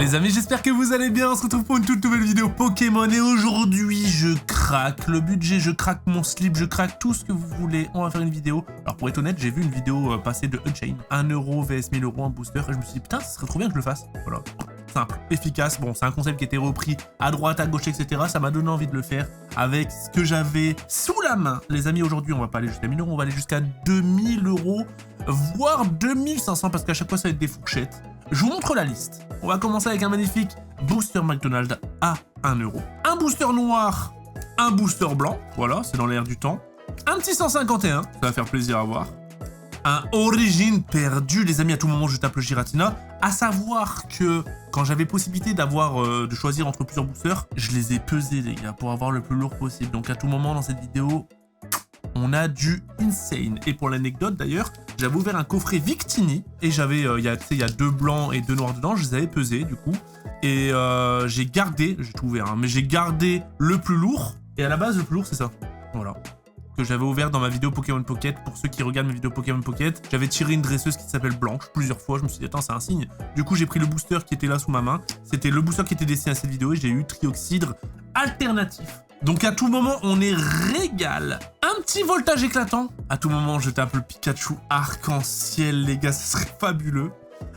les amis, j'espère que vous allez bien. On se retrouve pour une toute nouvelle vidéo Pokémon. Et aujourd'hui, je craque le budget, je craque mon slip, je craque tout ce que vous voulez. On va faire une vidéo. Alors pour être honnête, j'ai vu une vidéo passer de Unchained. 1€ vs 1000 € un booster. Et je me suis dit, putain, ce serait trop bien que je le fasse. Voilà. Simple, efficace. Bon, c'est un concept qui a été repris à droite, à gauche, etc. Ça m'a donné envie de le faire avec ce que j'avais sous la main. Les amis, aujourd'hui, on va pas aller jusqu'à 1000 €, on va aller jusqu'à 2000 €, voire 2500 parce qu'à chaque fois, ça va être des fourchettes. Je vous montre la liste. On va commencer avec un magnifique booster McDonald's à 1 €. Un booster noir, un booster blanc. Voilà, c'est dans l'air du temps. Un petit 151, ça va faire plaisir à voir. Un origine perdu, les amis, à tout moment je tape le Giratina. À savoir que quand j'avais possibilité d'avoir de choisir entre plusieurs boosters, je les ai pesés les gars pour avoir le plus lourd possible. Donc à tout moment dans cette vidéo, on a du insane. Et pour l'anecdote d'ailleurs, j'avais ouvert un coffret Victini et j'avais, il y a 2 blancs et 2 noirs dedans, je les avais pesés du coup. Et j'ai gardé, j'ai tout ouvert, hein, mais j'ai gardé le plus lourd. Et à la base, le plus lourd c'est ça, voilà. Que j'avais ouvert dans ma vidéo Pokémon Pocket. Pour ceux qui regardent mes vidéos Pokémon Pocket, j'avais tiré une dresseuse qui s'appelle Blanche plusieurs fois. Je me suis dit, attends, c'est un signe. Du coup, j'ai pris le booster qui était là sous ma main. C'était le booster qui était destiné à cette vidéo et j'ai eu Trioxydre alternatif. Donc à tout moment, on est régal. Un petit voltage éclatant. À tout moment, je tape le Pikachu arc-en-ciel, les gars, ce serait fabuleux.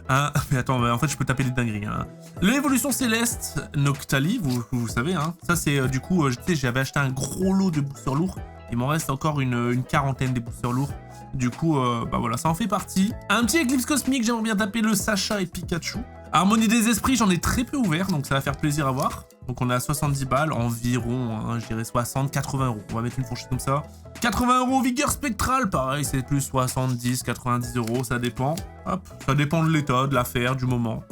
Hein, mais attends, en fait, je peux taper des dingueries. Hein. L'évolution céleste, Noctali, vous savez. Hein. Ça, c'est du coup, j'avais acheté un gros lot de boosters lourds. Il m'en reste encore une quarantaine des boosters lourds. Du coup, bah voilà, ça en fait partie. Un petit éclipse cosmique, j'aimerais bien taper le Sacha et Pikachu. Harmonie des esprits, j'en ai très peu ouvert, donc ça va faire plaisir à voir. Donc on est à 70 balles, environ, hein, je dirais 60, 80 €. On va mettre une fourchette comme ça. 80 € vigueur spectrale, pareil, c'est plus 70, 90 €, ça dépend. Hop, ça dépend de l'état, de l'affaire, du moment.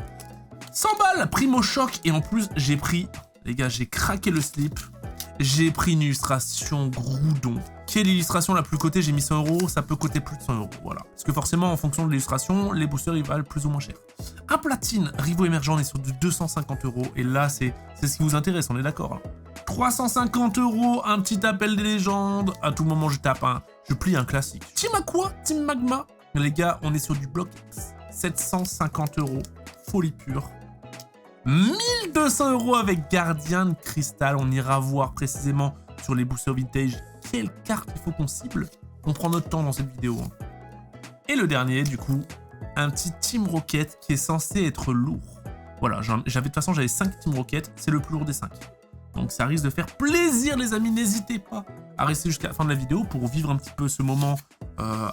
100 balles, primo choc, et en plus, j'ai pris, les gars, j'ai craqué le slip. J'ai pris une illustration Groudon. Quelle illustration la plus cotée? J'ai mis 100 €, ça peut coter plus de 100 €, voilà. Parce que forcément, en fonction de l'illustration, les boosters, ils valent plus ou moins cher. Un platine, Rivo émergent, on est sur du 250 €, et là, c'est ce qui vous intéresse, on est d'accord. Hein. 350 €, un petit appel des légendes, à tout moment, je tape un, je plie un classique. Team Aqua, Team Magma, les gars, on est sur du bloc X, 750 €, folie pure. 1200 € avec Guardian Crystal. On ira voir précisément sur les boosters vintage quelle carte il faut qu'on cible. On prend notre temps dans cette vidéo. Hein. Et le dernier, du coup, un petit Team Rocket qui est censé être lourd. Voilà, de toute façon, j'avais 5 Team Rocket. C'est le plus lourd des 5. Donc ça risque de faire plaisir, les amis. N'hésitez pas à rester jusqu'à la fin de la vidéo pour vivre un petit peu ce moment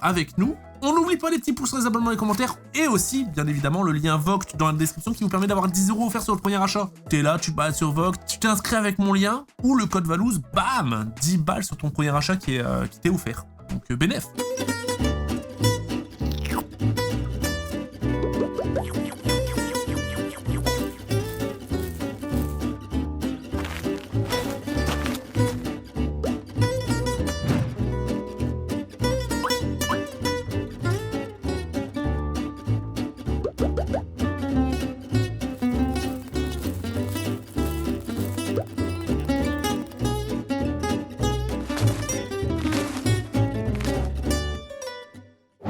avec nous. On n'oublie pas les petits pouces, les abonnements, les commentaires. Et aussi, bien évidemment, le lien Voct dans la description qui vous permet d'avoir 10 € offerts sur le premier achat. T'es là, tu te balades sur Voct, tu t'inscris avec mon lien ou le code Valouz, bam, 10 balles sur ton premier achat qui t'est offert. Donc, bénéf.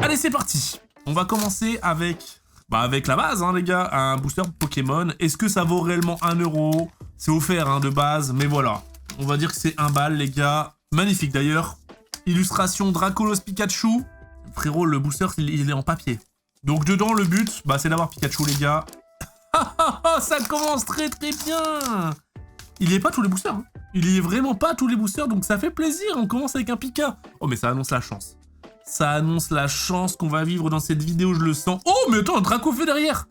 Allez, c'est parti. On va commencer avec la base, hein, les gars, un booster Pokémon. Est-ce que ça vaut réellement 1 €? C'est offert hein, de base, mais voilà. On va dire que c'est 1 balle, les gars. Magnifique d'ailleurs. Illustration Dracolos Pikachu. Frérot, le booster, il est en papier. Donc dedans, le but, c'est d'avoir Pikachu, les gars. Ça commence très très bien. Il y est pas tous les boosters. Hein. Il y est vraiment pas tous les boosters, donc ça fait plaisir. On commence avec un Pika. Oh, mais ça annonce la chance. Ça annonce la chance qu'on va vivre dans cette vidéo, je le sens. Oh, mais attends, un Dracofeu derrière.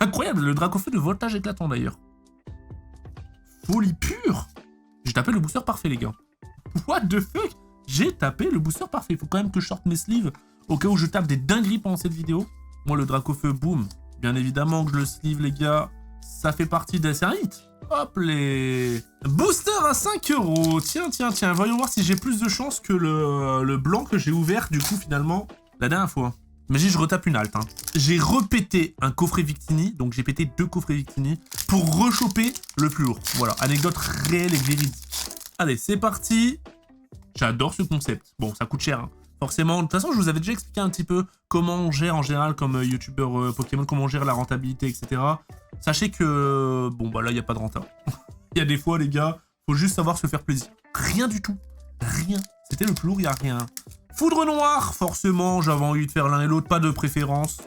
Incroyable, le Dracofeu de voltage éclatant d'ailleurs. Folie pure. J'ai tapé le booster parfait, les gars. What the fuck? J'ai tapé le booster parfait. Il faut quand même que je sorte mes sleeves au cas où je tape des dingueries pendant cette vidéo. Moi, le Dracofeu, boum. Bien évidemment que je le sleeve, les gars. Ça fait partie d'un hit. Hop les... Booster à 5 €. Tiens. Voyons voir si j'ai plus de chance que le blanc que j'ai ouvert, du coup, finalement, la dernière fois. Imagine, je retape une halte. Hein. J'ai repété un coffret Victini, donc j'ai pété 2 coffrets Victini pour rechoper le plus lourd. Voilà, anecdote réelle et véridique. Allez, c'est parti. J'adore ce concept. Bon, ça coûte cher, hein. Forcément, de toute façon, je vous avais déjà expliqué un petit peu comment on gère en général comme youtubeur Pokémon, comment on gère la rentabilité, etc. Sachez que... Bon, bah là, il n'y a pas de renta. Il y a des fois, les gars, faut juste savoir se faire plaisir. Rien du tout. Rien. C'était le plus lourd, il n'y a rien. Foudre noire, forcément, j'avais envie de faire l'un et l'autre, pas de préférence.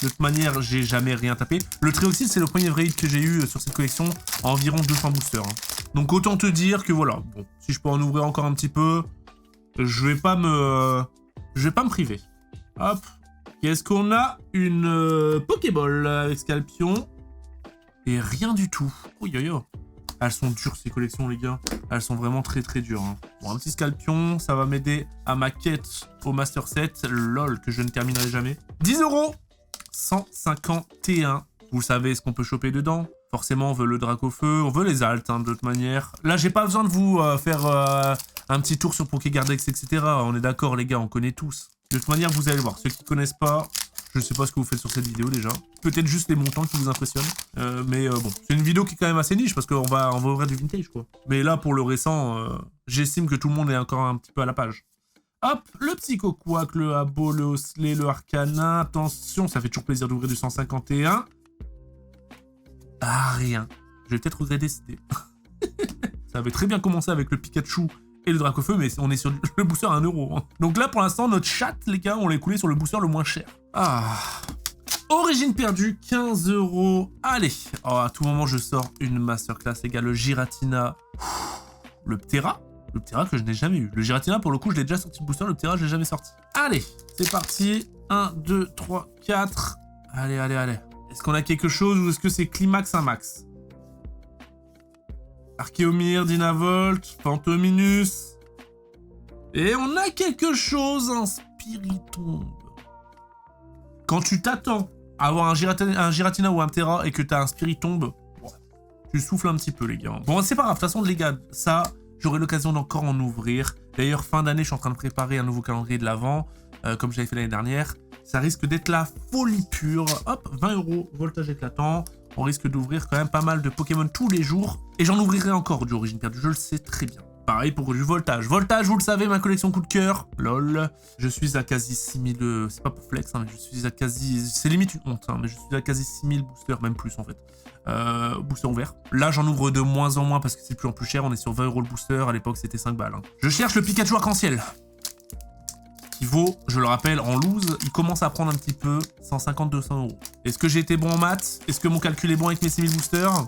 De toute manière, j'ai jamais rien tapé. Le Trioxide, c'est le premier vrai hit que j'ai eu sur cette collection, à environ 200 boosters. Hein. Donc autant te dire que voilà, bon, si je peux en ouvrir encore un petit peu, je vais pas me priver. Hop. Qu'est-ce qu'on a? Une Pokéball avec Scalpion. Et rien du tout. Oui, yo, yo. Elles sont dures ces collections, les gars. Elles sont vraiment très très dures. Hein. Bon, un petit Scalpion, ça va m'aider à ma quête au Master 7. LOL, que je ne terminerai jamais. 10 €. 151. Vous savez ce qu'on peut choper dedans. Forcément, on veut le Dracofeu, on veut les altes, hein, de toute manière. Là, j'ai pas besoin de vous faire un petit tour sur Pokégardex, etc. On est d'accord, les gars, on connaît tous. De toute manière, vous allez voir. Ceux qui connaissent pas, je sais pas ce que vous faites sur cette vidéo, déjà. Peut-être juste les montants qui vous impressionnent. Mais bon, c'est une vidéo qui est quand même assez niche, parce qu'on va ouvrir du vintage, quoi. Mais là, pour le récent, j'estime que tout le monde est encore un petit peu à la page. Hop, le Psychoquack, le Abo, le Hosley, le Arcana. Attention, ça fait toujours plaisir d'ouvrir du 151. Ah, rien. Je vais peut-être regretter cette idée. Ça avait très bien commencé avec le Pikachu et le Dracofeu, mais on est sur le booster à 1 €. Hein. Donc là, pour l'instant, notre chat, les gars, on l'a écoulé sur le booster le moins cher. Ah. Origine perdue, 15 €. Allez. Oh, à tout moment, je sors une masterclass, les gars. Le Giratina. Le Ptera. Le Ptera que je n'ai jamais eu. Le Giratina, pour le coup, je l'ai déjà sorti de booster. Le Ptera, je l'ai jamais sorti. Allez, c'est parti. 1, 2, 3, 4. Allez, allez, allez. Est-ce qu'on a quelque chose ou est-ce que c'est Climax un max? Archéomir, Dynavolt, Phantominus. Et on a quelque chose, un Spiritomb. Quand tu t'attends à avoir un Giratina ou un Ptera et que t'as un Spiritomb, tu souffles un petit peu, les gars. Bon, c'est pas grave. De toute façon, les gars, ça, j'aurai l'occasion d'encore en ouvrir. D'ailleurs, fin d'année, je suis en train de préparer un nouveau calendrier de l'Avent, comme j'avais fait l'année dernière. Ça risque d'être la folie pure. Hop, 20 €, voltage éclatant. On risque d'ouvrir quand même pas mal de Pokémon tous les jours. Et j'en ouvrirai encore du Origine perdue, je le sais très bien. Pareil pour du voltage. Voltage, vous le savez, ma collection coup de cœur. LOL. Je suis à quasi 6000... c'est pas pour flex, hein, mais je suis à quasi... C'est limite une honte, hein, mais je suis à quasi 6000 boosters, même plus en fait. Booster ouvert. Là, j'en ouvre de moins en moins parce que c'est de plus en plus cher. On est sur 20 € le booster. À l'époque, c'était 5 balles. Hein. Je cherche le Pikachu arc-en-ciel. Qui vaut, je le rappelle, en loose, il commence à prendre un petit peu 150-200 €. Est-ce que j'ai été bon en maths? Est-ce que mon calcul est bon avec mes 6000 boosters?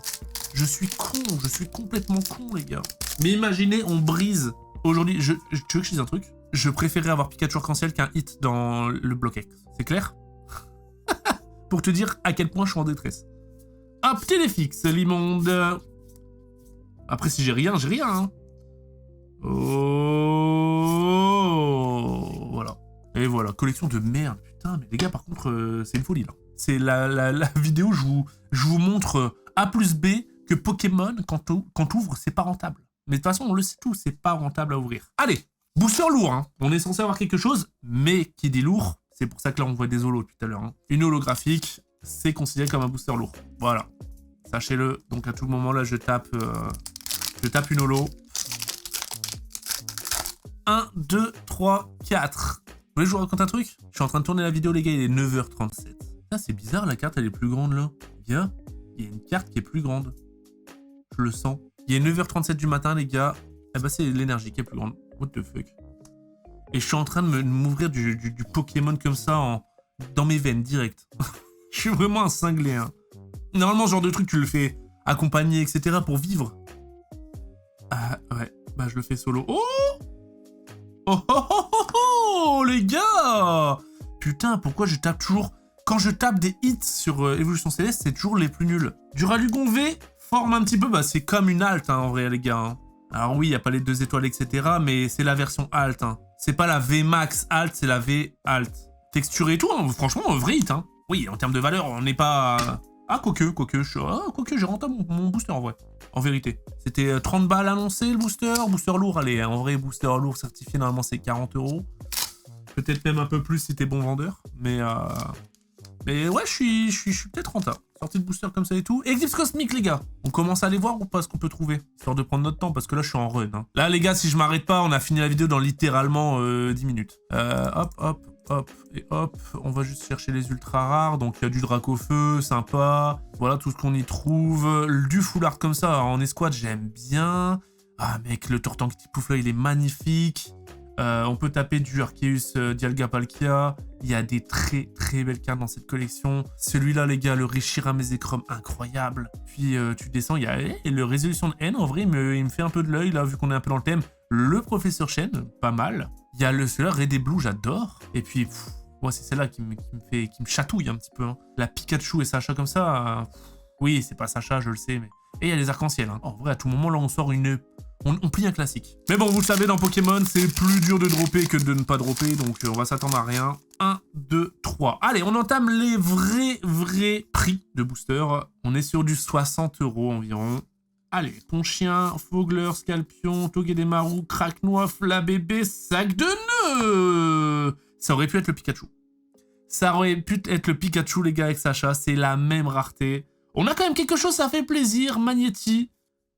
Je suis con, je suis complètement con, les gars. Mais imaginez, on brise. Aujourd'hui, tu veux que je dise un truc? Je préférerais avoir Pikachu arc-en-ciel qu'un hit dans le bloc X. C'est clair? Pour te dire à quel point je suis en détresse. Hop, Téléfix, l'immonde. Après, si j'ai rien, hein. Oh, voilà. Et voilà, collection de merde. Putain, mais les gars, par contre, c'est une folie, là. C'est la vidéo où je vous montre A plus B que Pokémon, quand t'ouvres, c'est pas rentable. Mais de toute façon, on le sait tous, c'est pas rentable à ouvrir. Allez, booster lourd, hein. On est censé avoir quelque chose, mais qui dit lourd, c'est pour ça que là, on voit des holos depuis tout à l'heure. Hein. Une holographique, c'est considéré comme un booster lourd. Voilà. Sachez-le. Donc, à tout moment, là, je tape une holo. 1, 2, 3, 4. Vous voulez que je vous raconte un truc? Je suis en train de tourner la vidéo, les gars, il est 9h37. Ah, c'est bizarre, la carte, elle est plus grande, là. Il y a une carte qui est plus grande. Je le sens. Il est 9h37 du matin, les gars. Eh ben, c'est l'énergie qui est plus grande. What the fuck? Et je suis en train de m'ouvrir du Pokémon comme ça dans mes veines, direct. Je suis vraiment un cinglé, hein. Normalement, ce genre de truc, tu le fais accompagner, etc. pour vivre. Ah, ouais. Bah, je le fais solo. Oh! Oh, oh, oh, oh, oh, les gars! Putain, pourquoi je tape toujours... Quand je tape des hits sur Évolution Céleste, c'est toujours les plus nuls. Du Ralugon V forme un petit peu... Bah, c'est comme une alt, hein, en vrai, les gars. Hein. Alors oui, il n'y a pas les 2 étoiles, etc. Mais c'est la version alt. Hein. C'est pas la V max alt, c'est la V alt. Texture et tout, hein, franchement, vrai hit. Hein. Oui, en termes de valeur, on n'est pas... Ah, quoique, j'ai rentable mon booster, en vrai. En vérité. C'était 30 balles annoncé, le booster. Booster lourd, allez, en vrai, booster lourd certifié, normalement, c'est 40 €. Peut-être même un peu plus si t'es bon vendeur. Mais ouais, je suis peut-être rentable. sortie de booster comme ça et tout. Eclipse cosmique, les gars. On commence à aller voir ou pas ce qu'on peut trouver, histoire de prendre notre temps, parce que là, je suis en run. Hein. Là, les gars, si je m'arrête pas, on a fini la vidéo dans littéralement 10 minutes. Hop, et hop. On va juste chercher les ultra rares. Donc, il y a du Dracofeu, sympa. Voilà tout ce qu'on y trouve. Du full art comme ça, en escouade, j'aime bien. Ah, mec, le Tortank Tipoufla, il est magnifique. On peut taper du Arceus Dialga Palkia. Il y a des très très belles cartes dans cette collection. Celui-là, les gars, le Reshiram Ezekrom, incroyable. Puis tu descends, il y a le Résolution de N. En vrai, il me fait un peu de l'œil, là, vu qu'on est un peu dans le thème. Le Professeur Chen, pas mal. Il y a celui-là, Red et Blue, j'adore. Et puis, moi, c'est celle-là qui me chatouille un petit peu. Hein. La Pikachu et Sacha comme ça. Oui, c'est pas Sacha, je le sais, mais... Et il y a les arcs-en-ciel. Hein. En vrai, à tout moment, là, on sort une... On plie un classique. Mais bon, vous le savez, dans Pokémon, c'est plus dur de dropper que de ne pas dropper, donc on va s'attendre à rien. 1, 2, 3. Allez, on entame les vrais prix de booster. On est sur du 60 € environ. Allez, Ponchien, Fogler, Scalpion, Togedemaru, Cracknoir, Flabébé, Sac de nœuds. Ça aurait pu être le Pikachu. Ça aurait pu être le Pikachu, les gars, avec Sacha. C'est la même rareté. On a quand même quelque chose, ça fait plaisir. Magnéti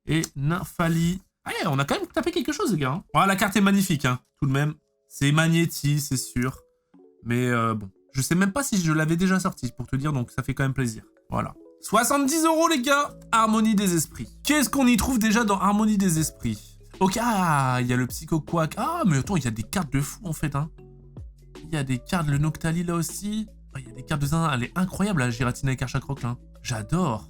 et Nymphali. Ah yeah, on a quand même tapé quelque chose, les gars. Hein. Oh, la carte est magnifique, hein, tout de même. C'est Magnéti, c'est sûr. Mais bon, je sais même pas si je l'avais déjà sorti, pour te dire, donc ça fait quand même plaisir. Voilà. 70 €, les gars. Harmonie des esprits. Qu'est-ce qu'on y trouve déjà dans Harmonie des esprits? Ok, ah, il y a le Psycho Quack. Ah, mais attends, il y a des cartes de fou, en fait, hein. Il y a des cartes, le Noctali, là aussi. Oh, il y a des cartes de Zin. Elle est incroyable, la Giratina et Karchakroc, là. J'adore.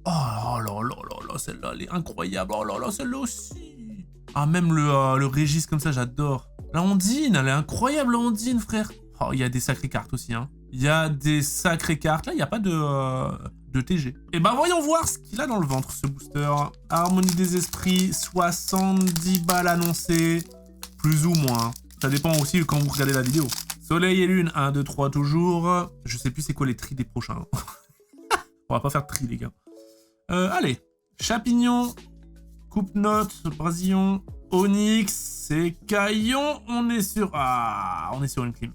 Oh là, celle-là, elle est incroyable. Oh là là, celle-là aussi. Ah, même le Régis comme ça, j'adore. La Ondine, elle est incroyable, la Ondine, frère. Oh, il y a des sacrées cartes aussi, hein. Il y a des sacrées cartes. Là, il n'y a pas de TG. Et ben, voyons voir ce qu'il a dans le ventre, ce booster. Harmonie des esprits, 70 balles annoncées. Plus ou moins. Ça dépend aussi quand vous regardez la vidéo. Soleil et lune, 1, 2, 3 toujours. Je sais plus c'est quoi les tris des prochains. On va pas faire de tri, les gars. Allez, Chapignon, Coupe-Note, Brasillon, Onyx, c'est Caillon. On est sur... Ah, on est sur une clim.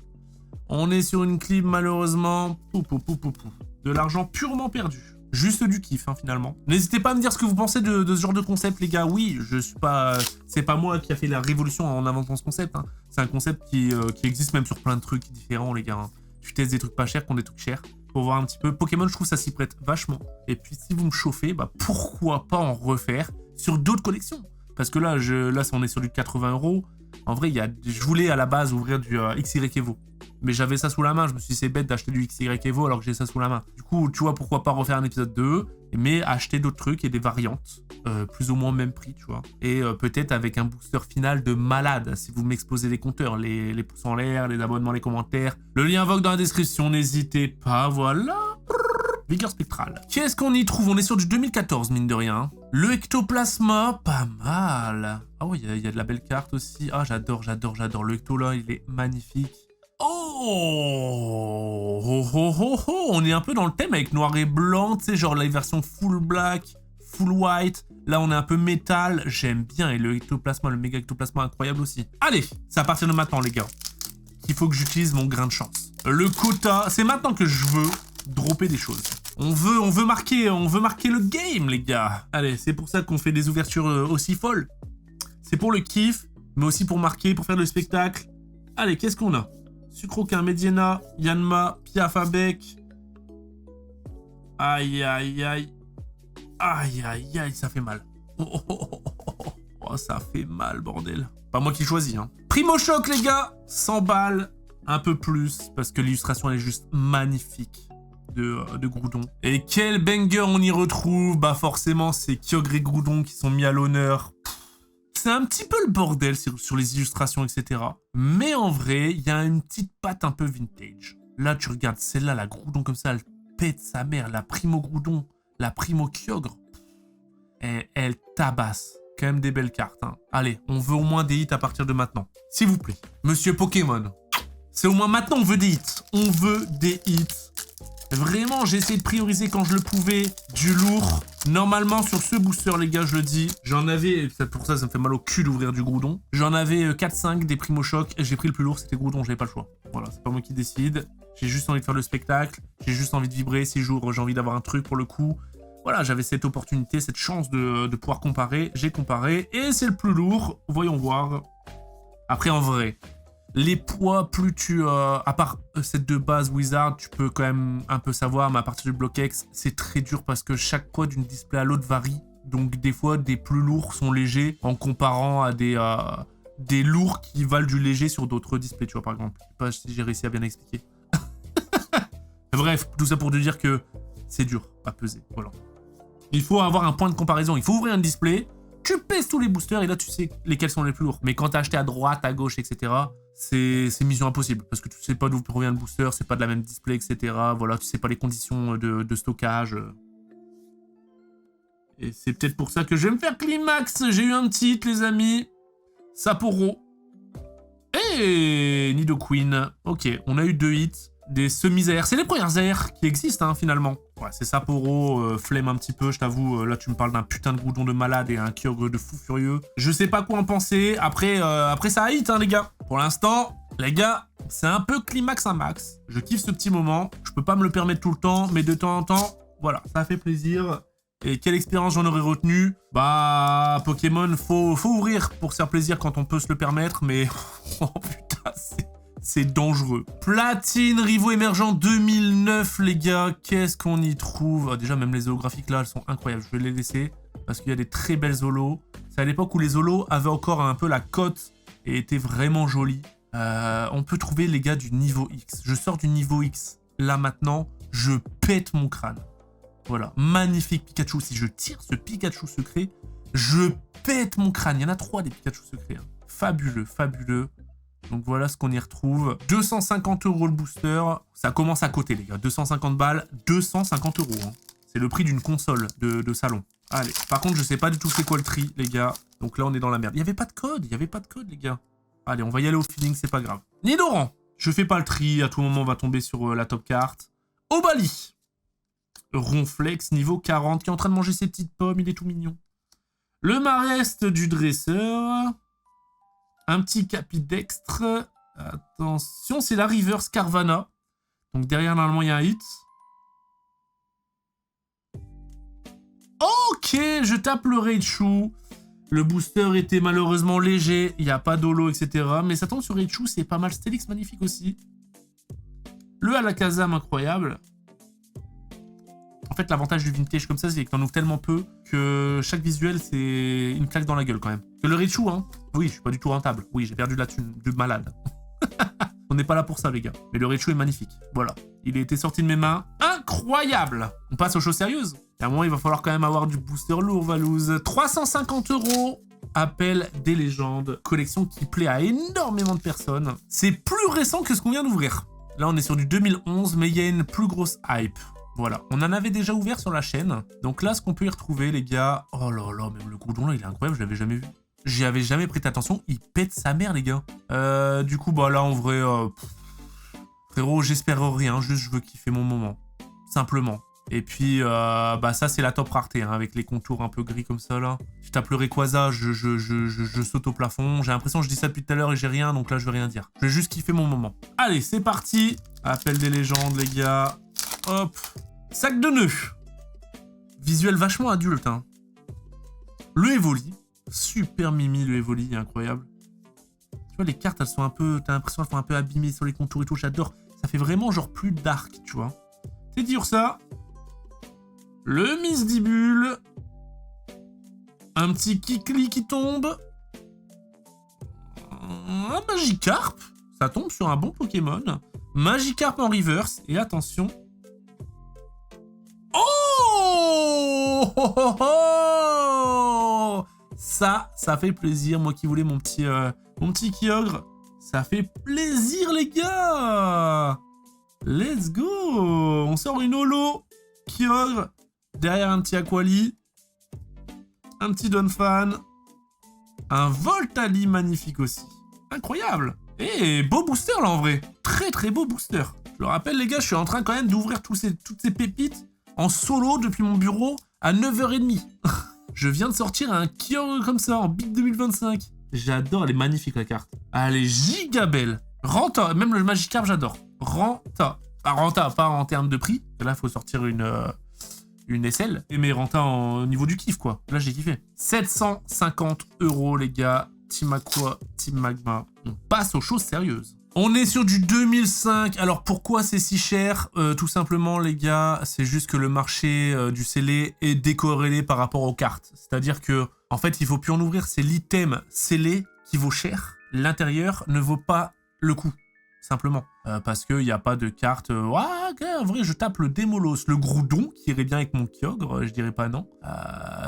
On est sur une clim, malheureusement. De l'argent purement perdu. Juste du kiff, hein, finalement. N'hésitez pas à me dire ce que vous pensez de ce genre de concept, les gars. Oui, je suis pas... C'est pas moi qui a fait la révolution en inventant ce concept. Hein. C'est un concept qui existe même sur plein de trucs différents, les gars. Hein. Tu testes des trucs pas chers contre des trucs chers. Pour voir un petit peu. Pokémon, je trouve ça s'y prête vachement. Et puis, si vous me chauffez, bah pourquoi pas en refaire sur d'autres collections? Parce que là, on est sur du 80 €. En vrai, je voulais à la base ouvrir du XY Evo. Mais j'avais ça sous la main. Je me suis dit, c'est bête d'acheter du XY Evo alors que j'ai ça sous la main. Du coup, tu vois, pourquoi pas refaire un épisode 2, mais acheter d'autres trucs et des variantes. Plus ou moins même prix, tu vois. Et peut-être avec un booster final de malade. Si vous m'exposez les compteurs, les pouces en l'air, les abonnements, les commentaires. Le lien vogue dans la description, n'hésitez pas, voilà. Vigueur spectrale. Qu'est-ce qu'on y trouve? On est sur du 2014, mine de rien. Le ectoplasma, pas mal. Ah oui, il y a de la belle carte aussi. Ah, j'adore. Le ecto, là, il est magnifique. On est un peu dans le thème avec noir et blanc, tu sais, genre la version full black, full white. Là, on est un peu métal. J'aime bien. Et le ectoplasma, le méga ectoplasma, incroyable aussi. Allez, c'est à partir de maintenant, les gars, qu'il faut que j'utilise mon grain de chance. Le quota, c'est maintenant que je veux dropper des choses. On veut marquer le game, les gars. Allez, c'est pour ça qu'on fait des ouvertures aussi folles. C'est pour le kiff, mais aussi pour marquer, pour faire le spectacle. Allez, qu'est-ce qu'on a? Sucroquin, Mediana, Yanma, Piafabec. Aïe, ça fait mal. Oh, ça fait mal, bordel. Pas moi qui choisis, hein. Primo Choc, les gars, 100 balles, un peu plus, parce que l'illustration, elle est juste magnifique de Groudon. Et quel banger on y retrouve? Bah forcément, c'est Kyogre et Groudon qui sont mis à l'honneur. C'est un petit peu le bordel sur les illustrations, etc. Mais en vrai, il y a une petite patte un peu vintage. Là, tu regardes celle-là, la Groudon comme ça, elle pète sa mère. La Primo Groudon, la Primo Kyogre, elle tabasse. Quand même des belles cartes. Hein. Allez, on veut au moins des hits à partir de maintenant. S'il vous plaît. Monsieur Pokémon. C'est au moins maintenant, on veut des hits. On veut des hits. Vraiment, j'ai essayé de prioriser quand je le pouvais du lourd. Normalement, sur ce booster, les gars, je le dis, j'en avais, pour ça me fait mal au cul d'ouvrir du Groudon. J'en avais 4-5 des Primo Choc. J'ai pris le plus lourd, c'était Groudon, j'avais pas le choix. Voilà, c'est pas moi qui décide. J'ai juste envie de faire le spectacle. J'ai juste envie de vibrer. Ces jours, j'ai envie d'avoir un truc pour le coup. Voilà, j'avais cette opportunité, cette chance de pouvoir comparer. J'ai comparé et c'est le plus lourd. Voyons voir. Après, en vrai, les poids, plus tu... à part cette de base Wizard, tu peux quand même un peu savoir, mais à partir du bloc X, c'est très dur parce que chaque poids d'une display à l'autre varie. Donc des fois, des plus lourds sont légers en comparant à des lourds qui valent du léger sur d'autres displays, tu vois, par exemple. Je sais pas si j'ai réussi à bien expliquer. Bref, tout ça pour te dire que c'est dur à peser, voilà. Il faut avoir un point de comparaison, il faut ouvrir un display, tu pèses tous les boosters et là tu sais lesquels sont les plus lourds. Mais quand t'as acheté à droite, à gauche, etc., c'est mission impossible. Parce que tu sais pas d'où provient le booster, c'est pas de la même display, etc. Voilà, tu sais pas les conditions de stockage. Et c'est peut-être pour ça que je vais me faire Climax. J'ai eu un petit hit, les amis. Sapporo. Et Nidoqueen. Ok, on a eu 2 hits. Des semis-AR. C'est les premières AR qui existent, hein, finalement. Ouais, c'est Sapporo, flemme un petit peu, je t'avoue. Là, tu me parles d'un putain de Groudon de malade et un Kyogre de fou furieux. Je sais pas quoi en penser. Après ça a hit, hein, les gars. Pour l'instant, les gars, c'est un peu climax un max. Je kiffe ce petit moment. Je peux pas me le permettre tout le temps, mais de temps en temps, voilà, ça fait plaisir. Et quelle expérience j'en aurais retenu? Bah, Pokémon, faut ouvrir pour se faire plaisir quand on peut se le permettre, mais... oh putain, c'est dangereux. Platine, Rivo émergent 2009, les gars. Qu'est-ce qu'on y trouve? Déjà, même les holographiques, là, elles sont incroyables. Je vais les laisser parce qu'il y a des très belles holos. C'est à l'époque où les holos avaient encore un peu la cote et étaient vraiment jolis. On peut trouver, les gars, du niveau X. Je sors du niveau X. Là, maintenant, je pète mon crâne. Voilà, magnifique Pikachu. Si je tire ce Pikachu secret, je pète mon crâne. Il y en a 3 des Pikachu secrets. Hein. Fabuleux, fabuleux. Donc voilà ce qu'on y retrouve. 250 € le booster. Ça commence à côté, les gars. 250 balles, 250 €. Hein. C'est le prix d'une console de salon. Allez, par contre, je sais pas du tout c'est quoi le tri, les gars. Donc là, on est dans la merde. Il n'y avait pas de code, les gars. Allez, on va y aller au feeling, c'est pas grave. Nidoran. Je fais pas le tri. À tout moment, on va tomber sur la top carte. Obali. Ronflex, niveau 40, qui est en train de manger ses petites pommes, il est tout mignon. Le Marest du dresseur. Un petit Capidextre. Attention, c'est la Reverse Carvana. Donc derrière, normalement, il y a un hit. Ok, je tape le Raichu. Le booster était malheureusement léger, il n'y a pas d'holo, etc. Mais ça tombe sur Raichu, c'est pas mal. Steelix, magnifique aussi. Le Alakazam, incroyable. En fait, l'avantage du vintage comme ça, c'est que t'en ouvres tellement peu que chaque visuel, c'est une claque dans la gueule quand même. Que le Raichu, hein. Oui, je suis pas du tout rentable. Oui, j'ai perdu de la thune de malade. On n'est pas là pour ça, les gars. Mais le Raichu est magnifique. Voilà. Il a été sorti de mes mains. Incroyable. On passe aux choses sérieuses. Et à un moment, il va falloir quand même avoir du booster lourd, Valouz. 350 €. Appel des légendes. Collection qui plaît à énormément de personnes. C'est plus récent que ce qu'on vient d'ouvrir. Là, on est sur du 2011, mais il y a une plus grosse hype. Voilà, on en avait déjà ouvert sur la chaîne. Donc là, ce qu'on peut y retrouver, les gars... Oh là là, même le Groudon, là, il est incroyable, je l'avais jamais vu. J'y avais jamais prêté attention, il pète sa mère, les gars. Du coup, bah là, en vrai... frérot, j'espère rien, juste je veux kiffer mon moment. Simplement. Et puis, bah ça, c'est la top rareté, hein, avec les contours un peu gris comme ça, là. Je tape le Rayquaza, je saute au plafond. J'ai l'impression que je dis ça depuis tout à l'heure et j'ai rien, donc là, je vais rien dire. Je vais juste kiffer mon moment. Allez, c'est parti. Appel des légendes, les gars. Hop. Sac de nœuds. Visuel vachement adulte, hein. Le Evoli. Super mimi, le Evoli, incroyable. Tu vois, les cartes, elles sont un peu... T'as l'impression qu'elles sont un peu abîmées sur les contours et tout, j'adore. Ça fait vraiment genre plus dark, tu vois. C'est dire ça. Le Misdibule. Un petit Kikli qui tombe. Un Magikarp. Ça tombe sur un bon Pokémon. Magikarp en reverse. Et attention... Oh, oh, oh, oh, ça fait plaisir. Moi qui voulais mon petit Kyogre. Ça fait plaisir, les gars. Let's go. On sort une holo Kyogre. Derrière un petit Aquali. Un petit Donphan. Un Voltali magnifique aussi. Incroyable. Et beau booster là en vrai. Très très beau booster. Je le rappelle, les gars, je suis en train quand même d'ouvrir toutes ces pépites en solo depuis mon bureau à 9h30. Je viens de sortir un Kyogre comme ça en bit 2025. J'adore, elle est magnifique la carte. Elle est giga belle. Renta, même le Magikarp, j'adore. Renta. Ah, Renta, pas en termes de prix. Là, il faut sortir une SL. Mais Renta au niveau du kiff, quoi. Là, j'ai kiffé. 750 €, les gars. Team Aqua, Team Magma. On passe aux choses sérieuses. On est sur du 2005. Alors, pourquoi c'est si cher? Tout simplement, les gars, c'est juste que le marché du scellé est décorrélé par rapport aux cartes. C'est-à-dire que, en fait, il faut plus en ouvrir. C'est l'item scellé qui vaut cher. L'intérieur ne vaut pas le coup. Simplement. Parce qu'il n'y a pas de carte... en vrai, je tape le Démolos, le Groudon, qui irait bien avec mon Kyogre, je dirais pas non.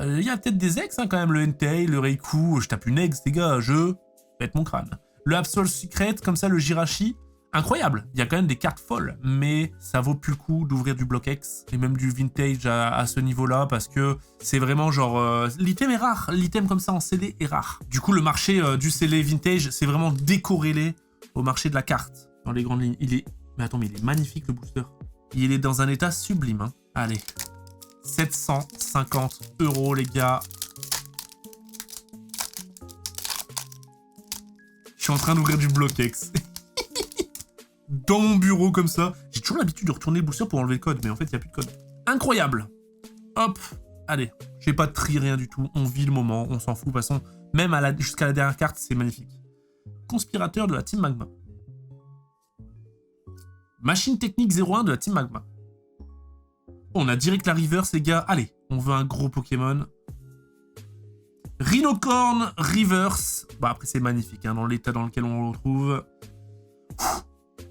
Il y a peut-être des ex, hein, quand même, le Entei, le Reiku, je tape une ex, les gars, je pète mon crâne. Le Absol Secret, comme ça, le Jirachi, incroyable. Il y a quand même des cartes folles, mais ça vaut plus le coup d'ouvrir du Block X, et même du Vintage à ce niveau-là, parce que c'est vraiment genre... l'item est rare, l'item comme ça en CD est rare. Du coup, le marché du scellé Vintage, c'est vraiment décorrélé au marché de la carte. Dans les grandes lignes, il est... Mais attends, mais il est magnifique, le booster. Il est dans un état sublime, hein. Allez. 750 €, les gars. Je suis en train d'ouvrir du Block X. Dans mon bureau, comme ça. J'ai toujours l'habitude de retourner le booster pour enlever le code, mais en fait, il n'y a plus de code. Incroyable. Hop. Allez. J'ai pas de tri, rien du tout. On vit le moment, on s'en fout. De toute façon, même jusqu'à la dernière carte, c'est magnifique. Conspirateur de la Team Magma. Machine technique 01 de la Team Magma. On a direct la reverse, les gars. Allez, on veut un gros Pokémon. Rhinocorn reverse. Bah après, c'est magnifique, hein, dans l'état dans lequel on le retrouve.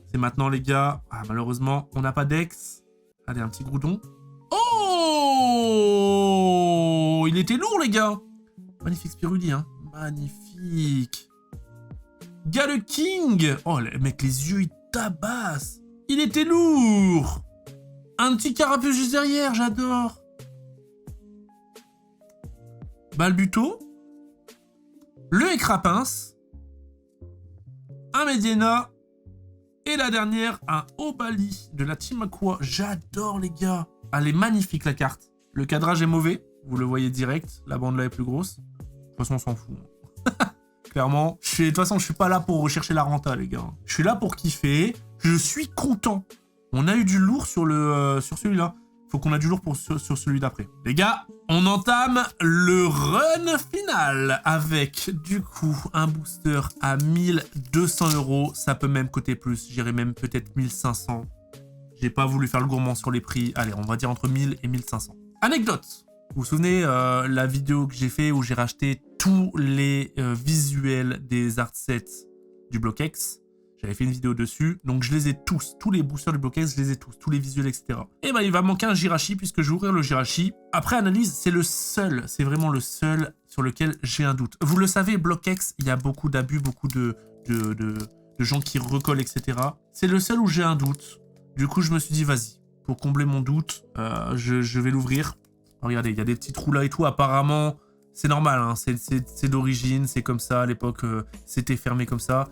C'est maintenant, les gars. Ah, malheureusement, on n'a pas d'ex. Allez, un petit Groudon. Oh, il était lourd, les gars. Magnifique Spiruli, hein. Magnifique. Galeking. Oh, mec, les yeux, ils tabassent. Il était lourd. Un petit carapuce juste derrière, j'adore. Balbuto. Le Écrapince. Un Mediena. Et la dernière, un Obali de la Team Aqua. J'adore, les gars. Elle est magnifique, la carte. Le cadrage est mauvais. Vous le voyez direct. La bande là est plus grosse. De toute façon, on s'en fout. Clairement. De toute façon, je suis pas là pour rechercher la renta, les gars. Je suis là pour kiffer. Je suis content. On a eu du lourd sur celui-là. Faut qu'on a du lourd sur celui d'après. Les gars, on entame le run final avec, du coup, un booster à 1200 €. Ça peut même coûter plus. J'irai même peut-être 1500. J'ai pas voulu faire le gourmand sur les prix. Allez, on va dire entre 1000 et 1500. Anecdote. Vous vous souvenez la vidéo que j'ai fait où j'ai racheté tous les visuels des art sets du Block X? J'avais fait une vidéo dessus, donc je les ai tous les boosters du Block X, je les ai tous les visuels, etc. Et bah il va manquer un Jirachi, puisque je vais ouvrir le Jirachi. Après analyse, c'est le seul, c'est vraiment le seul sur lequel j'ai un doute. Vous le savez, Block X, il y a beaucoup d'abus, beaucoup de gens qui recollent, etc. C'est le seul où j'ai un doute. Du coup, je me suis dit, vas-y, pour combler mon doute, je vais l'ouvrir. Regardez, il y a des petits trous là et tout, apparemment, c'est normal, hein, c'est d'origine, c'est comme ça, à l'époque, c'était fermé comme ça.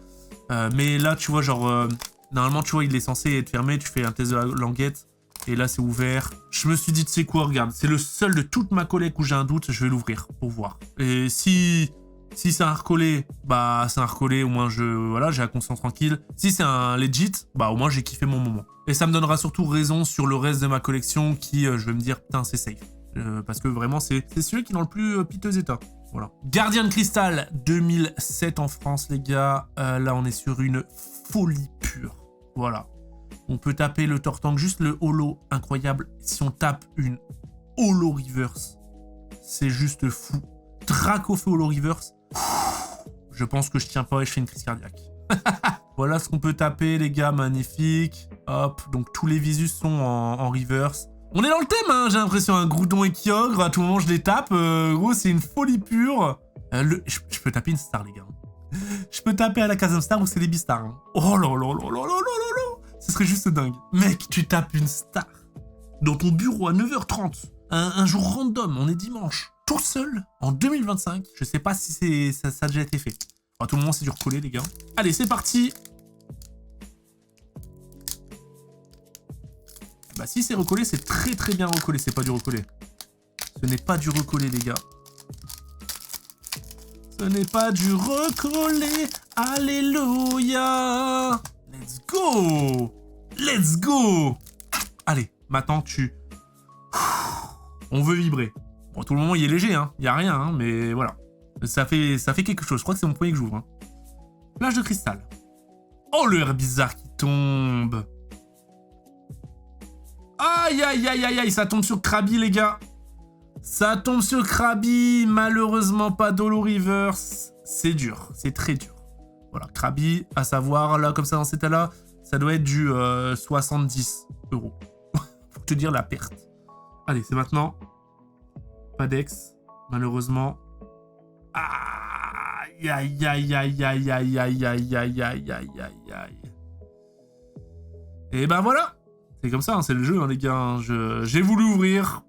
Mais là, tu vois, genre, normalement, tu vois, il est censé être fermé, tu fais un test de la languette, et là, c'est ouvert. Je me suis dit, tu sais quoi, regarde, c'est le seul de toute ma collecte où j'ai un doute, je vais l'ouvrir pour voir. Et si c'est un recollé, bah, c'est un recollé, au moins, voilà, j'ai la conscience tranquille. Si c'est un legit, bah, au moins, j'ai kiffé mon moment. Et ça me donnera surtout raison sur le reste de ma collection qui, je vais me dire, putain, c'est safe. Parce que vraiment, c'est celui qui est dans le plus piteux état. Voilà. Gardien de cristal 2007 en France, les gars. Là, on est sur une folie pure. Voilà. On peut taper le Tortank, juste le holo, incroyable. Si on tape une holo reverse, c'est juste fou. Dracofeu holo reverse. Je pense que je tiens pas et je fais une crise cardiaque. Voilà ce qu'on peut taper, les gars. Magnifique. Hop. Donc, tous les visus sont en reverse. On est dans le thème, hein, j'ai l'impression, un Groudon et Kyogre, à tout moment je les tape, gros c'est une folie pure. Je peux taper une star, les gars. Je peux taper à la Kazam Star ou c'est des Beastars. Hein. Oh là là là là là là là. Ce serait juste dingue. Mec, tu tapes une star dans ton bureau à 9h30, un jour random, on est dimanche, tout seul, en 2025. Je sais pas si ça a déjà été fait. À tout moment c'est du recollé, les gars. Allez, c'est parti. Bah si c'est recollé, c'est très très bien recollé, c'est pas du recollé. Ce n'est pas du recollé, les gars. Ce n'est pas du recollé. Alléluia. Let's go. Let's go. Allez, maintenant tu... On veut vibrer. Bon, tout le moment, il est léger, hein. Il y a rien, hein, mais voilà. Ça fait quelque chose. Je crois que c'est mon premier que j'ouvre. Hein. Plage de cristal. Oh, le air bizarre qui tombe. Aïe, aïe, aïe, aïe, aïe. Ça tombe sur Krabby, les gars. Ça tombe sur Krabby. Malheureusement, pas Dolo Reverse. C'est dur. C'est très dur. Voilà, Krabby, à savoir, là, comme ça, dans cet état-là, ça doit être du 70 €. Pour te dire la perte. Allez, c'est maintenant. Pas d'ex, malheureusement. Aïe, aïe, aïe, aïe, aïe, aïe, aïe, aïe, aïe, aïe, aïe, aïe, aïe. Et ben voilà. C'est comme ça, hein, c'est le jeu, hein, les gars. Hein. J'ai voulu ouvrir.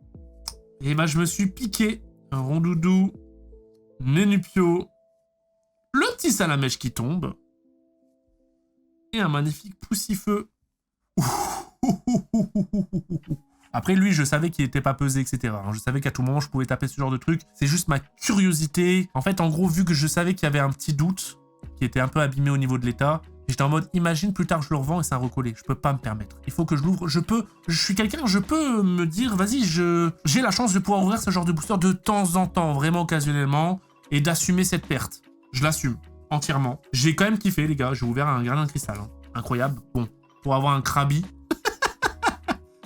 Et ben je me suis piqué un rondoudou, Nénupio, le petit salamèche qui tombe, et un magnifique poussifeu. Après, lui, je savais qu'il était pas pesé, etc. Je savais qu'à tout moment, je pouvais taper ce genre de truc. C'est juste ma curiosité. En fait, en gros, vu que je savais qu'il y avait un petit doute, qui était un peu abîmé au niveau de l'état, j'étais en mode, imagine, plus tard, je le revends et ça a recollé. Je peux pas me permettre. Il faut que je l'ouvre. Je suis quelqu'un, je peux me dire, vas-y, j'ai la chance de pouvoir ouvrir ce genre de booster de temps en temps, vraiment occasionnellement, et d'assumer cette perte. Je l'assume, entièrement. J'ai quand même kiffé, les gars. J'ai ouvert un gardien de cristal. Hein. Incroyable. Bon, pour avoir un Krabby...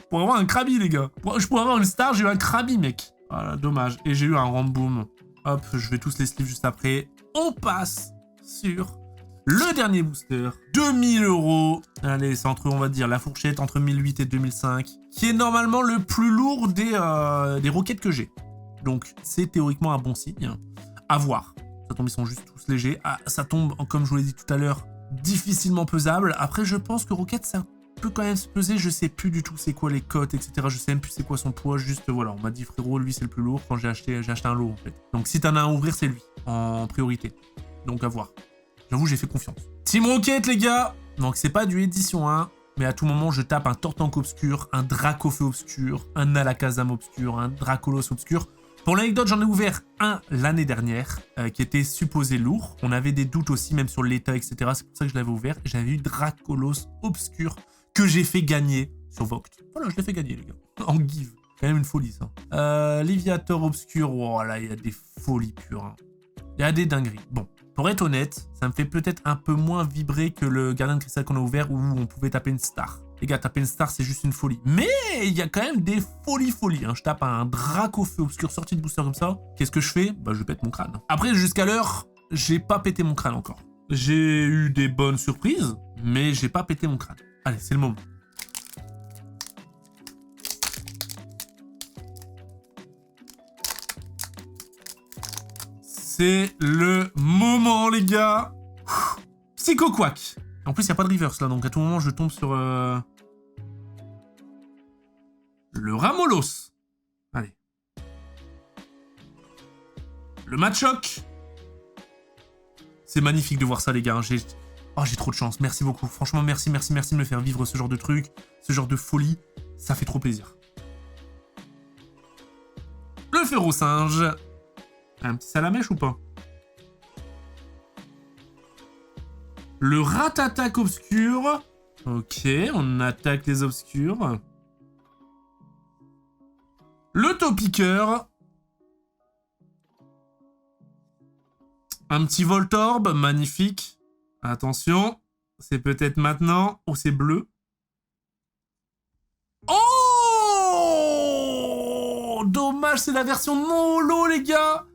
Pour avoir un Krabby, les gars. Je pourrais avoir une star, j'ai eu un Krabby, mec. Voilà, dommage. Et j'ai eu un Ramboom. Hop, je vais tous les sleeves juste après. On passe sur le dernier booster. 2000 €. Allez, c'est entre, on va dire, la fourchette entre 1008 et 2005. Qui est normalement le plus lourd des roquettes que j'ai. Donc, c'est théoriquement un bon signe. À voir. Ça tombe, ils sont juste tous légers. Ah, ça tombe, comme je vous l'ai dit tout à l'heure, difficilement pesable. Après, je pense que roquette, ça peut quand même se peser, je sais plus du tout c'est quoi les cotes, etc. Je sais même plus c'est quoi son poids, juste voilà, on m'a dit frérot, lui c'est le plus lourd quand j'ai acheté un lot en fait. Donc si t'en as un à ouvrir, c'est lui, en priorité. Donc à voir. J'avoue, j'ai fait confiance. Team Rocket, les gars. Donc c'est pas du édition 1, mais à tout moment je tape un Tortank obscur, un Dracofeu obscur, un Alakazam obscur, un Dracolos obscur. Pour l'anecdote, j'en ai ouvert un l'année dernière, qui était supposé lourd. On avait des doutes aussi, même sur l'état, etc. C'est pour ça que je l'avais ouvert. J'avais eu Dracolos obscur, que j'ai fait gagner sur Voct. Voilà, je l'ai fait gagner, les gars. En give. Quand même une folie, ça. Liviator obscur. Oh là, il y a des folies pures. Hein. Il y a des dingueries. Bon, pour être honnête, ça me fait peut-être un peu moins vibrer que le gardien de cristal qu'on a ouvert où on pouvait taper une star. Les gars, taper une star, c'est juste une folie. Mais il y a quand même des folies. Hein. Je tape un Dracofeu obscur sorti de booster comme ça. Qu'est-ce que je fais? Bah, je pète mon crâne. Après, jusqu'à l'heure, j'ai pas pété mon crâne encore. J'ai eu des bonnes surprises, mais j'ai pas pété mon crâne. Allez, c'est le moment. C'est le moment, les gars. Psycho Quack. En plus, il n'y a pas de reverse, là, donc à tout moment, je tombe sur... Le Ramolos. Allez. Le Machoc. C'est magnifique de voir ça, les gars. Oh, j'ai trop de chance. Merci beaucoup. Franchement, merci de me faire vivre ce genre de truc, ce genre de folie. Ça fait trop plaisir. Le Férocinge. Un petit salamèche ou pas? Le Ratatac obscur. Ok, on attaque les obscurs. Le Topiqueur. Un petit Voltorb, magnifique. Attention, c'est peut-être maintenant. Oh, c'est bleu. Oh! Dommage, c'est la version non holo, les gars.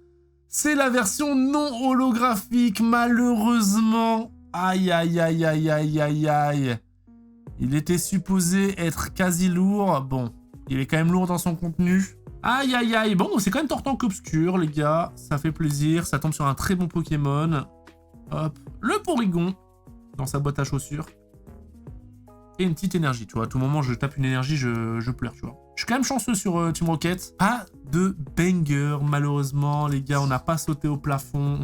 C'est la version non holographique, malheureusement. Aïe, aïe, aïe, aïe, aïe, aïe, aïe. Il était supposé être quasi lourd. Bon, il est quand même lourd dans son contenu. Aïe, aïe, aïe. Bon, c'est quand même Tortank obscur, les gars. Ça fait plaisir. Ça tombe sur un très bon Pokémon. Hop. Le Porygon dans sa boîte à chaussures. Et une petite énergie, tu vois. À tout moment, je tape une énergie, je pleure, tu vois. Je suis quand même chanceux sur Team Rocket. Pas de banger, malheureusement, les gars. On n'a pas sauté au plafond.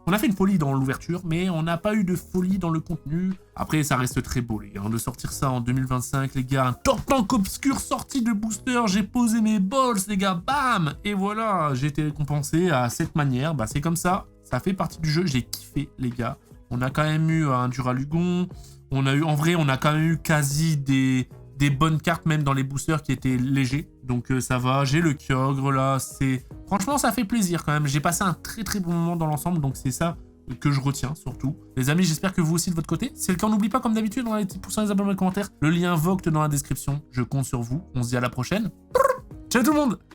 On a fait une folie dans l'ouverture, mais on n'a pas eu de folie dans le contenu. Après, ça reste très beau, les gars. De sortir ça en 2025, les gars. Un Tortank obscur sorti de booster. J'ai posé mes balls, les gars. Bam! Et voilà, j'ai été récompensé à cette manière. Bah, c'est comme ça. Ça fait partie du jeu. J'ai kiffé, les gars. On a quand même eu un Duralugon. On a eu, en vrai, on a quand même eu quasi des bonnes cartes, même dans les boosters qui étaient légers. Donc ça va, j'ai le Kyogre là, franchement ça fait plaisir quand même. J'ai passé un très bon moment dans l'ensemble, donc c'est ça que je retiens surtout. Les amis, j'espère que vous aussi de votre côté. C'est le cas, n'oublie pas comme d'habitude, dans les petits pouces, les abonnements, les commentaires. Le lien Vogt dans la description, je compte sur vous. On se dit à la prochaine. Ciao tout le monde!